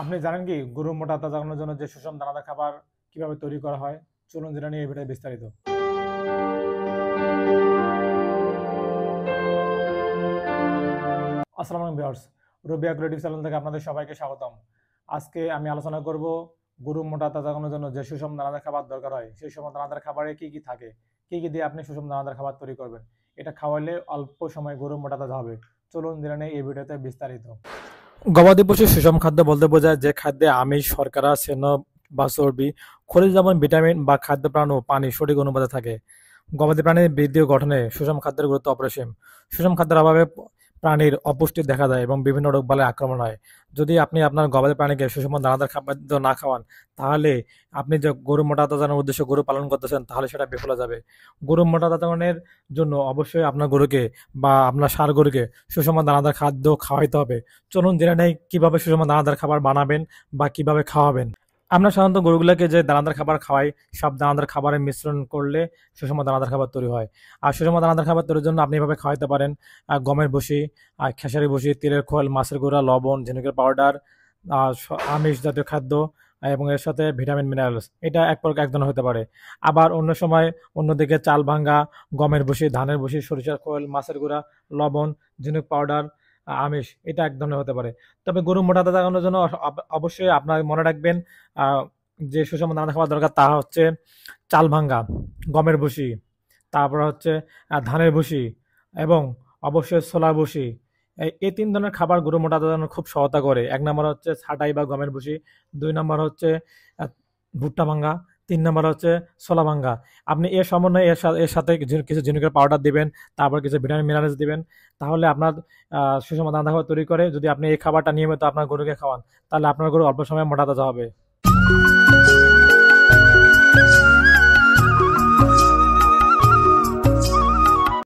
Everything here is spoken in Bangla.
আপনি জানেন কি গরুর মোটা তাজানোর জন্য যে সুষম দানাদার খাবার কিভাবে তৈরি করা হয়? চলুন জেনে নিই এই ভিডিওতে বিস্তারিত। আসসালামু আলাইকুম ভিউয়ার্স, রবি ক্রিয়েটিভ চ্যানেল থেকে আপনাদের সবাইকে স্বাগতম। আজকে আমি আলোচনা করব গরুর মোটা তাজানোর জন্য যে সুষম দানাদার খাবার দরকার হয়, সেই সুষম দানাদার খাবারে কি কি থাকে, কি কি দিয়ে আপনি সুষম দানাদার খাবার তৈরি করবেন। এটা খাওয়ালে অল্প সময় গরু মোটা তাজা হবে। চলুন জেনে নিই এই ভিডিওতে বিস্তারিত। গবাদি পশুর সুষম খাদ্য বলতে বোঝায় যে খাদ্যে আমিষ, শর্করা, স্নেহ বা চর্বি, খনিজ যেমন ভিটামিন বা খাদ্য প্রাণ ও পানি সঠিক অনুপাতে থাকে। গবাদি প্রাণীর বৃদ্ধি ও গঠনে সুষম খাদ্যের গুরুত্ব অপরিসীম। সুষম খাদ্যের অভাবে প্রাণীর অপুষ্টি দেখা যায় এবং বিভিন্ন রোগবালাই আক্রমণ হয়। যদি আপনি আপনার গবাদি প্রাণীকে সুষম দানাদার খাদ্য না খাওয়ান, তাহলে আপনি যে গরু মোটা তাজানোর উদ্দেশ্যে গরু পালন করতেছেন, তাহলে সেটা বিফলে যাবে। গরু মোটা তাজানোর জন্য অবশ্যই আপনার গরুকে বা আপনার ষাঁড় গরুকে সুষম দানাদার খাদ্য খাওয়াইতে হবে। চলুন জেনে নেই কিভাবে সুষম দানাদার খাবার বানাবেন বা কিভাবে খাওয়াবেন। আমরা সাধারণত গরুগুলোকে যে দানাদার খাবার খাওয়াই, সব দানাদার খাবারের মিশ্রণ করলে সুষম দানাদার খাবার তৈরি হয়। আর সুষম দানাদার খাবার তৈরির জন্য আপনি এভাবে খাওয়াইতে পারেন: গমের ভুসি, খেসারি ভুসি, তিলের খোল, মাছের গুঁড়া, লবণ, ঝিনুকের পাউডার, আমিষ জাতীয় খাদ্য, এবং এর সাথে ভিটামিন মিনারেলস। এটা এক প্রকার এক ধরনের হতে পারে। আবার অন্য সময় অন্যদিকে চাল ভাঙ্গা, গমের ভুসি, ধানের ভুসি, সরিষার খোল, মাছের গুঁড়া, লবণ, ঝিনুক পাউডার, আমিষ, এটা এক ধরনের হতে পারে। তবে গরু মোটা তাজানোর জন্য অবশ্যই আপনার মনে রাখবেন, আহ, যে সুষম দানা খাওয়া দরকার তা হচ্ছে চাল ভাঙ্গা, গমের ভুসি, তারপর হচ্ছে ধানের ভুসি, এবং অবশ্যই ছোলার ভুসি। এই তিন ধরনের খাবার গরু মোটা তাজানোর খুব সহায়তা করে। এক নম্বর হচ্ছে ছাটাই বা গমের ভুসি, দুই নম্বর হচ্ছে আহ, ভুট্টা ভাঙ্গা, তিন নম্বর হচ্ছে ছোলা ভাঙ্গা। আপনি এর সমন্বয়ে এর সাথে কিছু ঝিনুকের পাউডার দিবেন, তারপর কিছু ভিটামিন মিনারেলস দিবেন। তাহলে আপনার সুষম দানা খাবার তৈরি করে যদি আপনি এই খাবারটা নিয়মিত আপনার গরুকে খাওয়ান, তাহলে আপনার গরু অল্প সময়ে মোটা তাজা হবে।